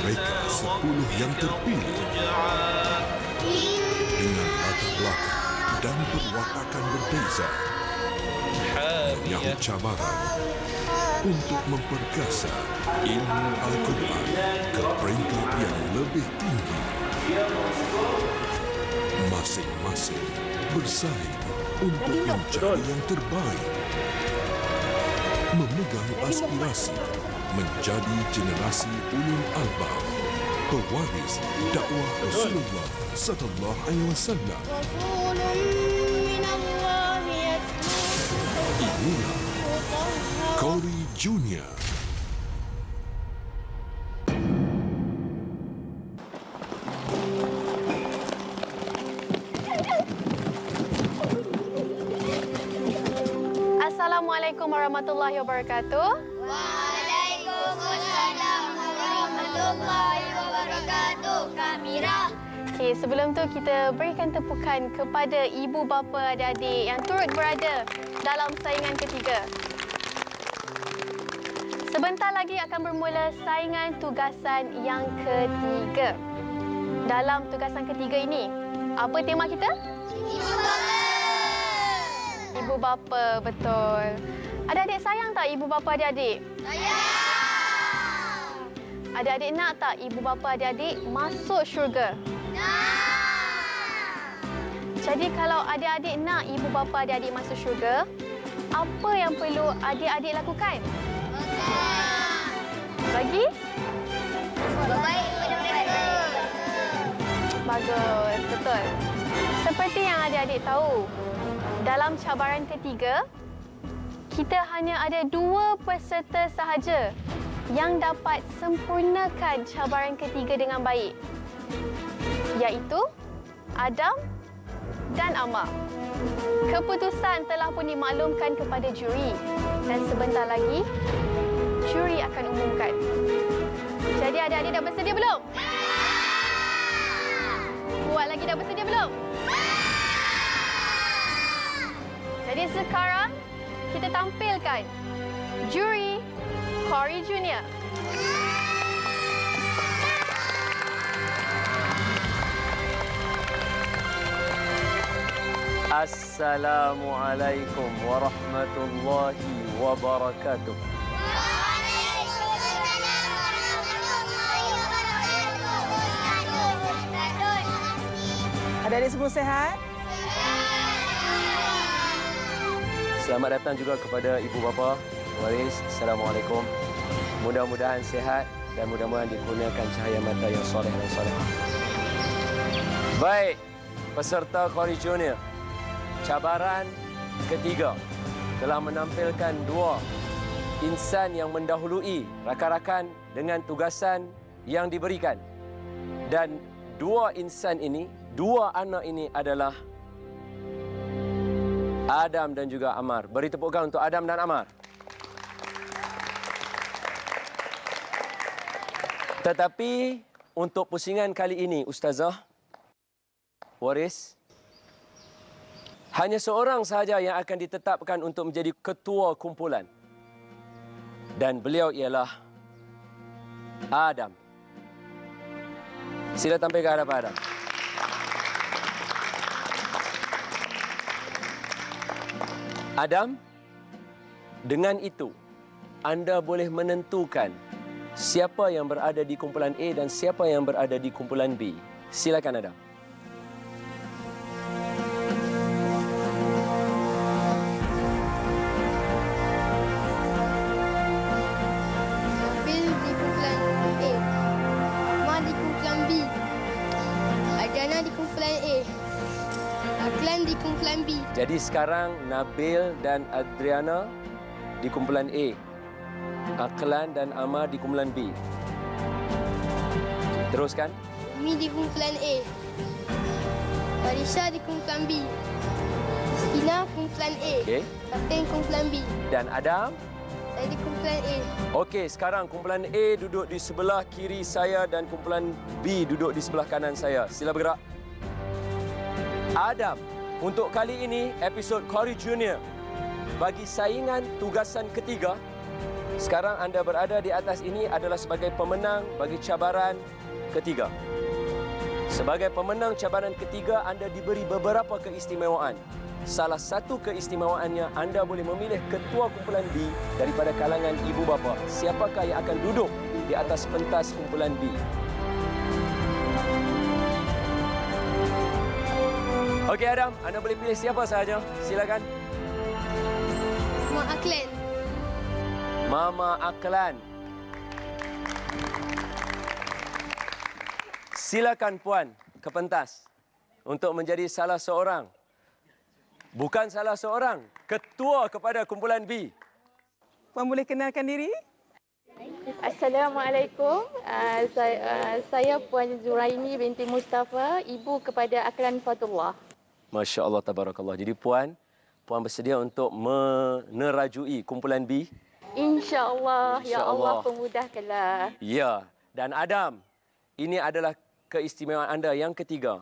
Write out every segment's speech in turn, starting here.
Mereka 10 yang terpilih dengan latar belakang dan perwatakan berbeza menyahut cabaran untuk memperkasa ilmu Al-Quran ke peringkat yang lebih tinggi. Masing-masing bersaing untuk mencari yang terbaik, memegang aspirasi menjadi generasi ulul albab, pewaris dakwah Rasulullah sallallahu alaihi wasallam. Inilah Kori Junior. Assalamualaikum warahmatullahi wabarakatuh. Waalaikumsalam warahmatullahi wabarakatuh. Kamira. Okey, sebelum tu kita berikan tepukan kepada ibu bapa adik-adik yang turut berada dalam saingan ketiga. Sebentar lagi akan bermula saingan tugasan yang ketiga. Dalam tugasan ketiga ini, apa tema kita? Ibu bapa. Ibu bapa, betul. Adik-adik sayang tak ibu bapa adik-adik? Sayang. Adik-adik nak tak ibu bapa adik-adik masuk syurga? Jadi kalau adik-adik nak ibu bapa adik-adik masuk syurga, apa yang perlu adik-adik lakukan? Bagi? Baik kepada mereka. Bagus, betul. Seperti yang adik-adik tahu, dalam cabaran ketiga, kita hanya ada 2 peserta sahaja yang dapat sempurnakan cabaran ketiga dengan baik, iaitu Adam dan Amar. Keputusan telah pun dimaklumkan kepada juri dan sebentar lagi juri akan umumkan. Jadi adik-adik dah bersedia belum? Kuat lagi, dah bersedia belum? Jadi sekarang kita tampilkan juri Kori Junior. Assalamualaikum warahmatullahi wabarakatuh. Waalaikumsalam warahmatullahi wabarakatuh. Adik-adik semua sihat? Selamat datang juga kepada ibu bapa, waris. Assalamualaikum. Mudah-mudahan sihat dan mudah-mudahan dikurniakan cahaya mata yang soleh dan solehah. Baik, peserta Kori Junior, cabaran ketiga telah menampilkan 2 insan yang mendahului rakan-rakan dengan tugasan yang diberikan. Dan 2 insan ini, 2 anak ini adalah Adam dan juga Amar. Beri tepukan untuk Adam dan Amar. Tetapi untuk pusingan kali ini, Ustazah, waris, hanya seorang sahaja yang akan ditetapkan untuk menjadi ketua kumpulan. Dan beliau ialah Adam. Sila tampil ke hadapan Adam. Adam, dengan itu anda boleh menentukan siapa yang berada di kumpulan A dan siapa yang berada di kumpulan B. Silakan Adam. Nabil di kumpulan A. Amar di kumpulan B. Adana di kumpulan A. Aklan di kumpulan B. Jadi sekarang Nabil dan Adriana di kumpulan A. Aklan dan Amar di kumpulan B. Teruskan. Mi di kumpulan A. Marisa di kumpulan B. Christina kumpulan A. Okey. Kapten kumpulan B. Dan Adam. Saya di kumpulan A. Okey, sekarang kumpulan A duduk di sebelah kiri saya dan kumpulan B duduk di sebelah kanan saya. Sila bergerak. Adam, untuk kali ini episod Kori Junior, bagi saingan tugasan ketiga, Sekarang anda berada di atas ini adalah sebagai pemenang bagi cabaran ketiga. Sebagai pemenang cabaran ketiga, anda diberi beberapa keistimewaan. Salah satu keistimewaannya, anda boleh memilih ketua kumpulan B daripada kalangan ibu bapa. Siapakah yang akan duduk di atas pentas kumpulan B? Okey Adam, anda boleh pilih siapa sahaja. Silakan. Mak Aklan. Mama Aklan. Silakan puan ke pentas untuk menjadi salah seorang, bukan salah seorang, ketua kepada kumpulan B. Puan boleh kenalkan diri? Assalamualaikum. Saya Puan Zuraini binti Mustafa, ibu kepada Aklan Fatullah. Masya Allah, tabarakallah. Jadi puan bersedia untuk menerajui kumpulan B? InsyaAllah. Ya InsyaAllah. Allah, pemudahkanlah. Ya. Dan Adam, ini adalah keistimewaan anda yang ketiga.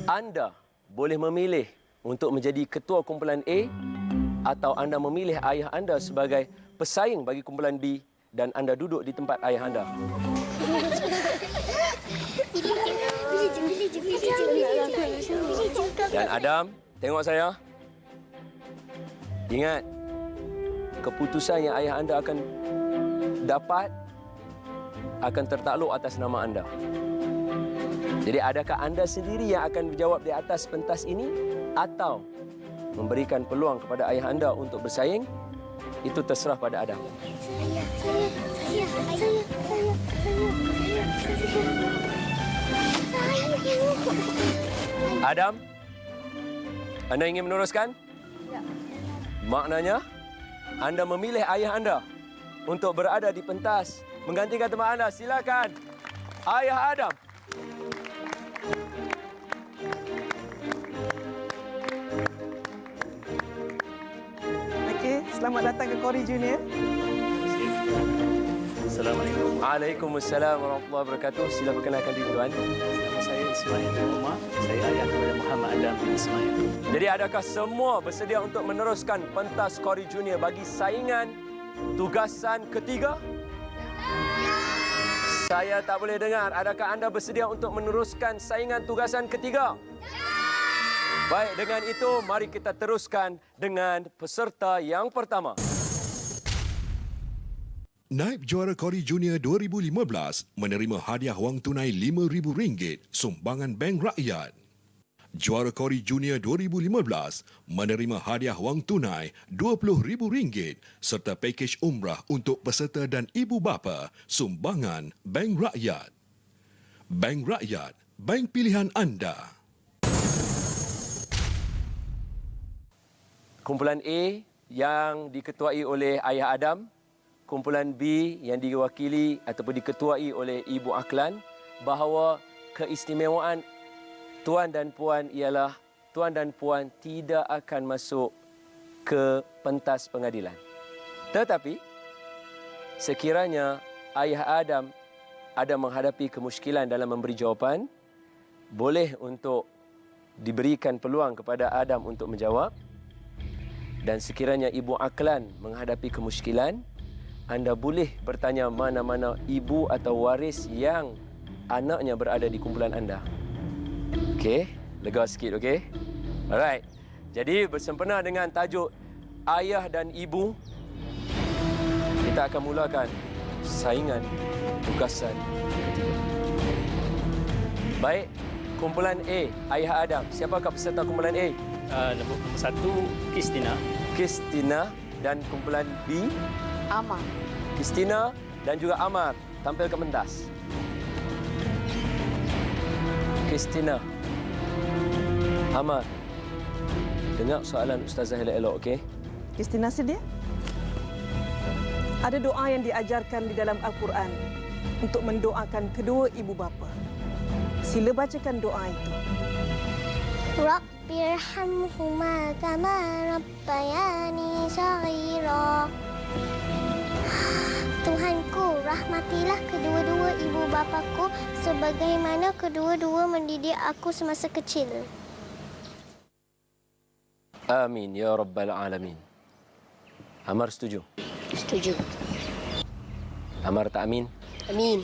Anda boleh memilih untuk menjadi ketua kumpulan A atau anda memilih ayah anda sebagai pesaing bagi kumpulan B dan anda duduk di tempat ayah anda. Dan Adam, tengok saya. Ingat, keputusan yang ayah anda akan dapat akan tertakluk atas nama anda. Jadi adakah anda sendiri yang akan berjawab di atas pentas ini atau memberikan peluang kepada ayah anda untuk bersaing? Itu terserah pada Adam. Adam, anda ingin meneruskan? Ya. Maknanya, anda memilih ayah anda untuk berada di pentas menggantikan teman anda. Silakan, Ayah Adam. Okey, selamat datang ke Kori Junior. Assalamualaikum. Waalaikumsalam warahmatullahi wabarakatuh. Sila perkenalkan diri tuan. Nama saya Ismail bin Umar. Saya ayah kepada Muhammad Adam bin Ismail. Jadi adakah semua bersedia untuk meneruskan pentas Kori Junior bagi saingan tugasan ketiga? Saya tak boleh dengar. Adakah anda bersedia untuk meneruskan saingan tugasan ketiga? Baik, dengan itu mari kita teruskan dengan peserta yang pertama. Naib juara Kori Junior 2015 menerima hadiah wang tunai RM5,000 sumbangan Bank Rakyat. Juara Kori Junior 2015 menerima hadiah wang tunai RM20,000 serta pakej umrah untuk peserta dan ibu bapa sumbangan Bank Rakyat. Bank Rakyat, bank pilihan anda. Kumpulan A yang diketuai oleh Ayah Adam, kumpulan B yang diwakili ataupun diketuai oleh Ibu Aklan, bahawa keistimewaan tuan dan puan ialah tuan dan puan tidak akan masuk ke pentas pengadilan. Tetapi sekiranya Ayah Adam ada menghadapi kemusykilan dalam memberi jawapan, boleh untuk diberikan peluang kepada Adam untuk menjawab. Dan sekiranya Ibu Aklan menghadapi kemusykilan, anda boleh bertanya mana-mana ibu atau waris yang anaknya berada di kumpulan anda. Okey, lega sikit, okey? Alright. Jadi bersempena dengan tajuk Ayah dan Ibu, kita akan mulakan saingan tugasan ketiga. Baik, kumpulan A, Ayah Adam. Siapakah peserta kumpulan A? Nombor satu, Kristina. Kristina. Dan kumpulan B? Amar. Kristina dan juga Amar tampil ke pentas. Kristina, Amar, dengar soalan Ustazah elok-elok, okey? Kristina sedia? Ada doa yang diajarkan di dalam Al-Quran untuk mendoakan kedua ibu bapa. Sila bacakan doa itu. Rabbirhamhuma kama rabbayani saghira. Tuhanku, rahmatilah kedua-dua ibu bapaku sebagaimana kedua-dua mendidik aku semasa kecil. Amin ya rabbal alamin. Amar setuju? Setuju. Amar tak amin? Amin.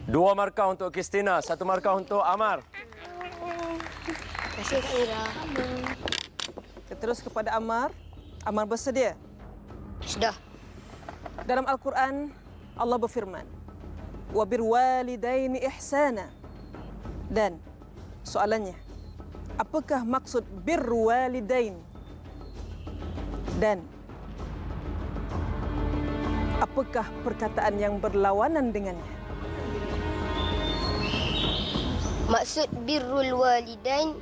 2 markah untuk Christina, 1 markah untuk Amar. Terima kasih Kak Ira. Kita terus kepada Ammar. Ammar bersedia? Sudah. Dalam Al-Quran, Allah berfirman, وَبِرْوَالِدَيْنِ إِحْسَانًا. Dan soalannya, apakah maksud birru walidain? Dan apakah perkataan yang berlawanan dengannya? Maksud birrul walidain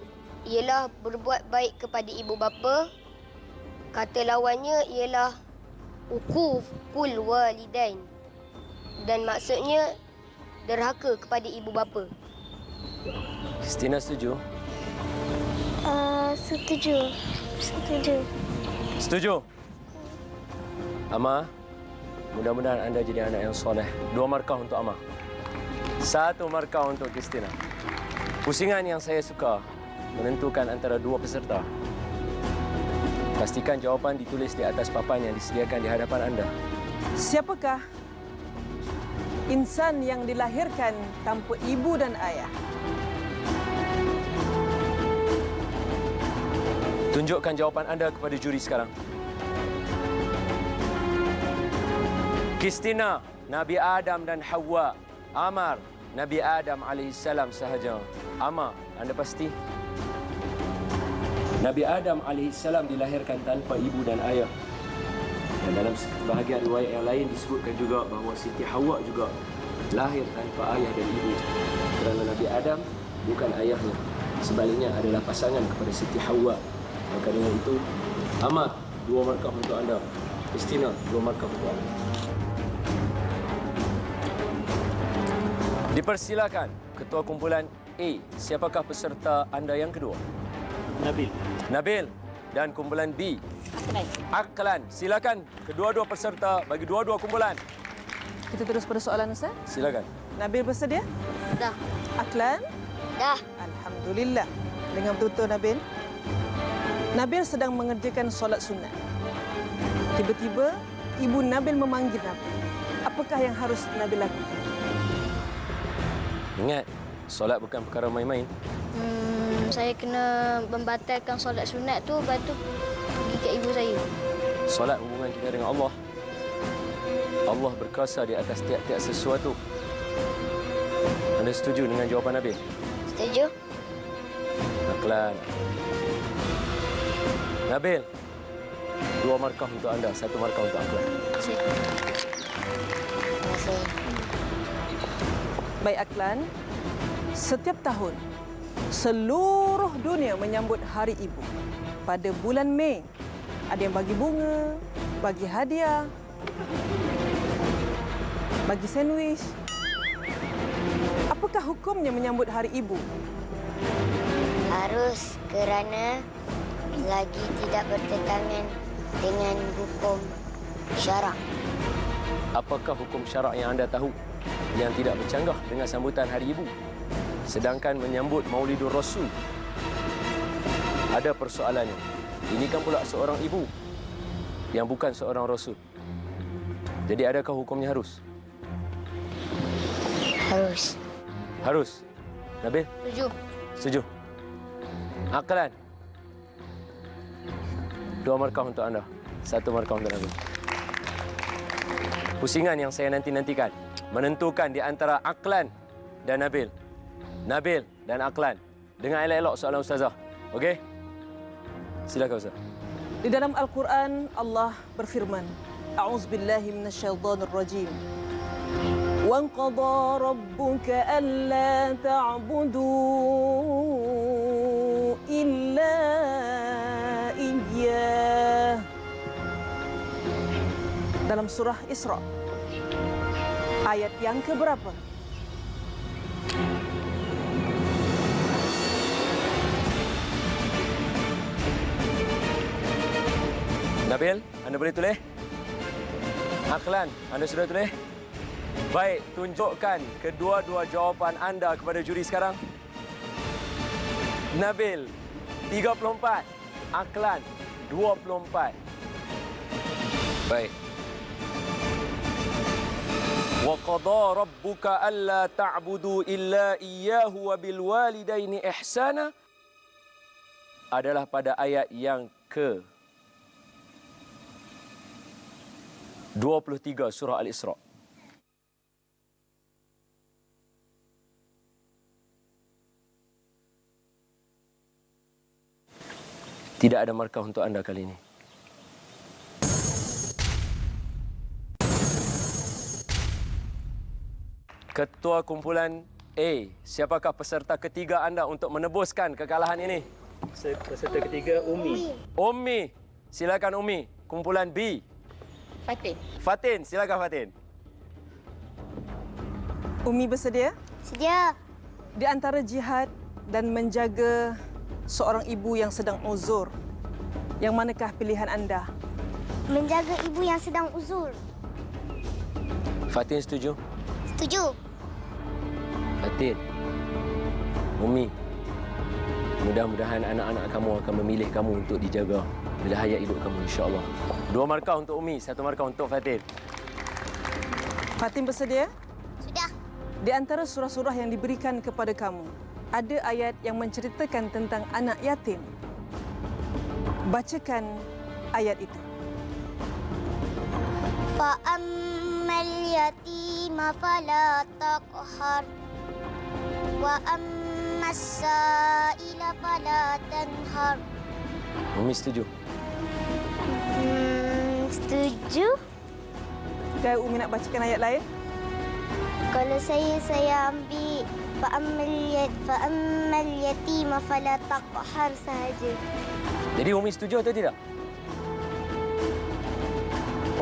ialah berbuat baik kepada ibu bapa. Kata lawannya ialah uquful walidain. Dan maksudnya derhaka kepada ibu bapa. Christina setuju? Setuju. Setuju. Setuju? Amar, mudah-mudahan anda jadi anak yang soleh. 2 markah untuk Amar. 1 markah untuk Christina. Pusingan yang saya suka menentukan antara 2 peserta. Pastikan jawapan ditulis di atas papan yang disediakan di hadapan anda. Siapakah insan yang dilahirkan tanpa ibu dan ayah? Tunjukkan jawapan anda kepada juri sekarang. Christina, Nabi Adam dan Hawa. Amar, Nabi Adam alaihissalam sahaja. Amar, anda pasti? Nabi Adam alaihissalam dilahirkan tanpa ibu dan ayah. Dan dalam bahagian riwayat yang lain disebutkan juga bahawa Siti Hawa juga lahir tanpa ayah dan ibu. Kerana Nabi Adam bukan ayahnya. Sebaliknya adalah pasangan kepada Siti Hawa. Maka dengan itu, Amar, 2 markah untuk anda. Christina, 2 markah untuk anda. Dipersilakan Ketua Kumpulan A. Siapakah peserta anda yang kedua? Nabil. Nabil. Dan kumpulan B. Aklan. Silakan kedua-dua peserta bagi dua-dua kumpulan. Kita terus pada soalan Ustaz. Silakan. Nabil bersedia? Dah. Aklan? Dah. Alhamdulillah. Dengan betul-betul Nabil. Nabil sedang mengerjakan solat sunat. Tiba-tiba ibu Nabil memanggil Nabil. Apakah yang harus Nabil lakukan? Ingat, solat bukan perkara main-main. Saya kena membatalkan solat sunat tu, lepas tu pergi ke ibu saya. Solat hubungan kita dengan Allah. Allah berkuasa di atas tiap-tiap sesuatu. Anda setuju dengan jawapan Nabil? Setuju? Aklan. Nabil, 2 markah untuk anda, 1 markah untuk Aklan. Terima kasih. Baik Aklan, setiap tahun seluruh dunia menyambut Hari Ibu. Pada bulan Mei, ada yang bagi bunga, bagi hadiah, bagi sandwich. Apakah hukumnya menyambut Hari Ibu? Harus kerana lagi tidak bertentangan dengan hukum syarak. Apakah hukum syarak yang anda tahu yang tidak bercanggah dengan sambutan Hari Ibu? Sedangkan menyambut Maulidur Rasul. Ada persoalannya. Ini kan pula seorang ibu yang bukan seorang Rasul. Jadi adakah hukumnya harus? Harus. Harus. Nabil? Setuju. Setuju. Aklan. 2 markah untuk anda. 1 markah untuk Nabil. Pusingan yang saya nanti-nantikan menentukan di antara Aklan dan Nabil. Nabil dan Aklan. Dengar elok-elok soalan Ustazah. Okey? Silakan Ustaz. Di dalam Al-Quran, Allah berfirman, A'udzubillahi minasyaitonir rajim. Wa qada rabbuka alla ta'budu illa iyyah. Dalam surah Isra, ayat yang keberapa? Nabil, anda boleh tulis? Aklan, anda sudah tulis? Baik, tunjukkan kedua-dua jawapan anda kepada juri sekarang. Nabil, 34. Aklan, 24. Baik. Wa qada rabbuka alla ta'budu illa iyyahu wa bil walidaini ihsana adalah pada ayat yang ke 23 surah Al-Isra. Tidak ada markah untuk anda kali ini. Ketua kumpulan A, siapakah peserta ketiga anda untuk menebuskan kekalahan ini? Peserta ketiga, Umi. Ummi, silakan Ummi. Kumpulan B. Fatin. Fatin, silakan Fatin. Umi bersedia? Sedia. Di antara jihad dan menjaga seorang ibu yang sedang uzur, yang manakah pilihan anda? Menjaga ibu yang sedang uzur. Fatin setuju? Setuju. Fatin, Umi, mudah-mudahan anak-anak kamu akan memilih kamu untuk dijaga bila hayat hidup kamu, insya-Allah. 2 markah untuk Umi, 1 markah untuk Fatin. Fatin bersedia? Sudah. Di antara surah-surah yang diberikan kepada kamu, ada ayat yang menceritakan tentang anak yatim. Bacakan ayat itu. Fa'ammal yatima fala taqhar wa ammas sa'ila fala tanhar. Umi setuju? Setuju. Jika Umi nak bacakan ayat lain? Kalau saya ambil fa'ammal yatima fala taqhar sahaja. Jadi Umi setuju atau tidak?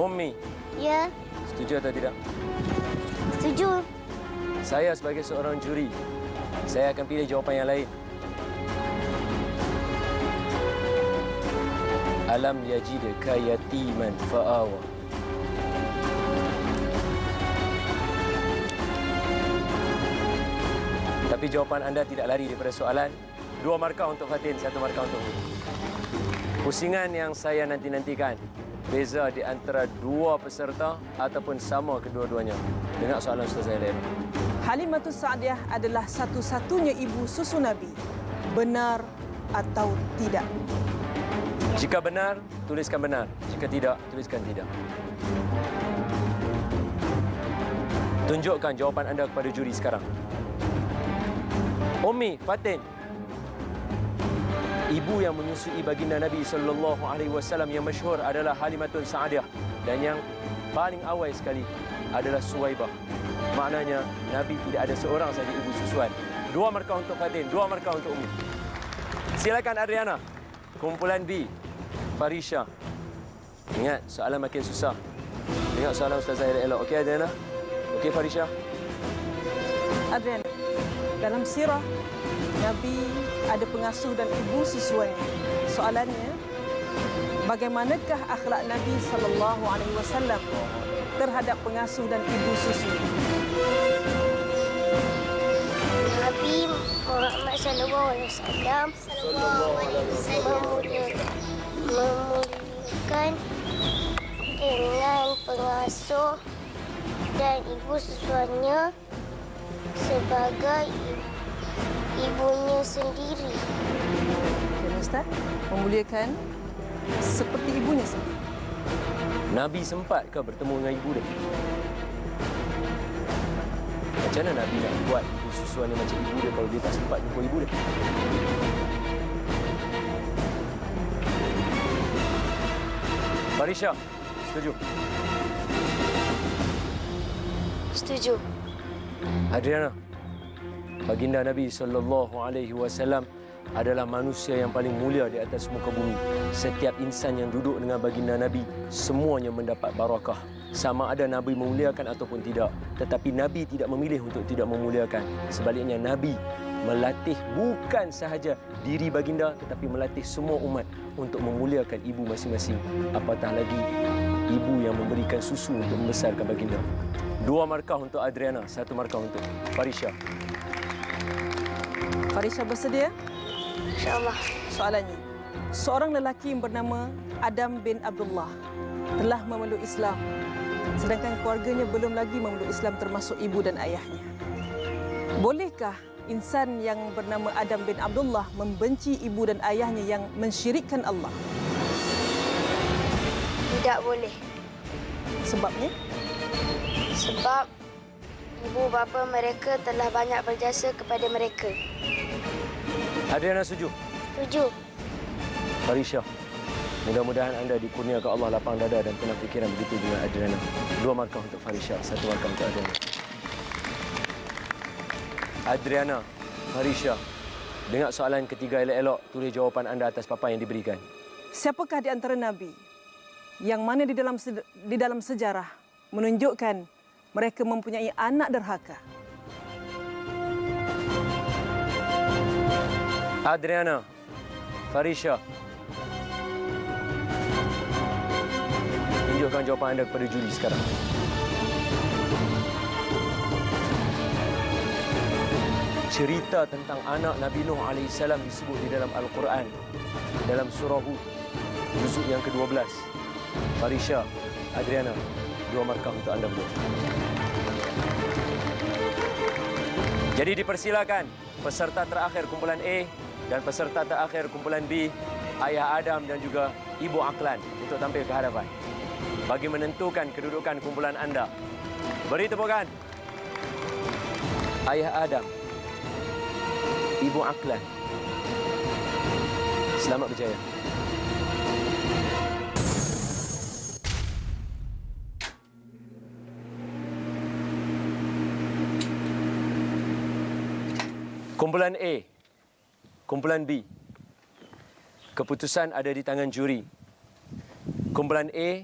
Umi, Ya, setuju atau tidak? setuju. Saya sebagai seorang juri, saya akan pilih jawapan yang lain. Alam yajidka yatiman fa'awa. Tapi jawapan anda tidak lari daripada soalan. 2 markah untuk Fatin, 1 markah untuk Umi. Pusingan yang saya nanti-nantikan, beza di antara 2 peserta ataupun sama kedua-duanya. Dengar soalan Ustaz Zainal. Halimatus Sa'diyah adalah satu-satunya ibu susu Nabi. Benar atau tidak? Jika benar, tuliskan benar. Jika tidak, tuliskan tidak. Tunjukkan jawapan anda kepada juri sekarang. Umi, Fatin. Ibu yang menyusui baginda Nabi SAW yang masyhur adalah Halimatun Sa'diyah. Dan yang paling awal sekali adalah Suwaibah. Maknanya, Nabi tidak ada seorang saja ibu susuan. 2 markah untuk Fatin, 2 markah untuk Umi. Silakan Adriana. Kumpulan B. Farisha. Ingat, soalan makin susah. Ingat soalan Ustaz Zahir elok. Okey Adriana? Okey Farisha? Adrian, dalam sirah, Nabi ada pengasuh dan ibu susuannya. Soalannya, bagaimanakah akhlak Nabi SAW terhadap pengasuh dan ibu susu? Nabi Muhammad SAW memuliakan dengan pengasuh dan ibu susuannya sebagai ibunya sendiri. Ya, Ustaz, memuliakan seperti ibunya sendiri. Nabi sempat ke bertemu dengan ibu dia? Macam mana Nabi nak buat ibu susuan dia macam ibu dia kalau dia tak sempat jumpa ibu dia? Farisha, setuju? Setuju. Adriana, baginda Nabi SAW adalah manusia yang paling mulia di atas muka bumi. Setiap insan yang duduk dengan baginda Nabi, semuanya mendapat barakah. Sama ada Nabi memuliakan ataupun tidak. Tetapi Nabi tidak memilih untuk tidak memuliakan. Sebaliknya, Nabi melatih bukan sahaja diri baginda, tetapi melatih semua umat untuk memuliakan ibu masing-masing. Apatah lagi, ibu yang memberikan susu untuk membesarkan baginda. 2 markah untuk Adriana, 1 markah untuk Farisha. Farisha bersedia? InsyaAllah. Soalannya, seorang lelaki yang bernama Adam bin Abdullah telah memeluk Islam, sedangkan keluarganya belum lagi memeluk Islam termasuk ibu dan ayahnya. Bolehkah insan yang bernama Adam bin Abdullah membenci ibu dan ayahnya yang mensyirikkan Allah? Tidak boleh. Sebabnya? Sebab ibu bapa mereka telah banyak berjasa kepada mereka. Adriana setuju? Setuju. Farisha, mudah-mudahan anda dikurniakan Allah lapang dada dan penuh fikiran begitu dengan Adriana. 2 markah untuk Farisha, 1 markah untuk Adriana. Adriana, Farisha, dengar soalan ketiga elok-elok, tulis jawapan anda atas papan yang diberikan. Siapakah di antara Nabi yang mana di dalam sejarah menunjukkan mereka mempunyai anak derhaka? Adriana, Farisha, tunjukkan jawapan anda kepada juri sekarang. Cerita tentang anak Nabi Nuh AS disebut di dalam Al-Quran, dalam surah Hud, juzuk yang ke-12. Farisha, Adriana, 2 markah untuk anda berdua. Jadi dipersilakan peserta terakhir kumpulan A dan peserta terakhir kumpulan B, Ayah Adam dan juga Ibu Aklan untuk tampil ke hadapan bagi menentukan kedudukan kumpulan anda. Beri tepukan. Ayah Adam, Ibu Aklan. Selamat berjaya. Kumpulan A, kumpulan B. Keputusan ada di tangan juri. Kumpulan A,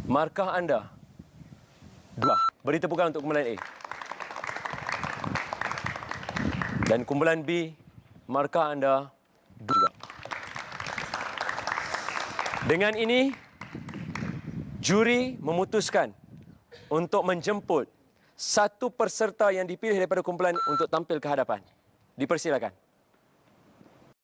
markah anda 2. Beri tepukan untuk kumpulan A. Dan kumpulan B, markah anda 2. Dengan ini, juri memutuskan untuk menjemput 1 peserta yang dipilih daripada kumpulan untuk tampil ke hadapan. Dipersilakan.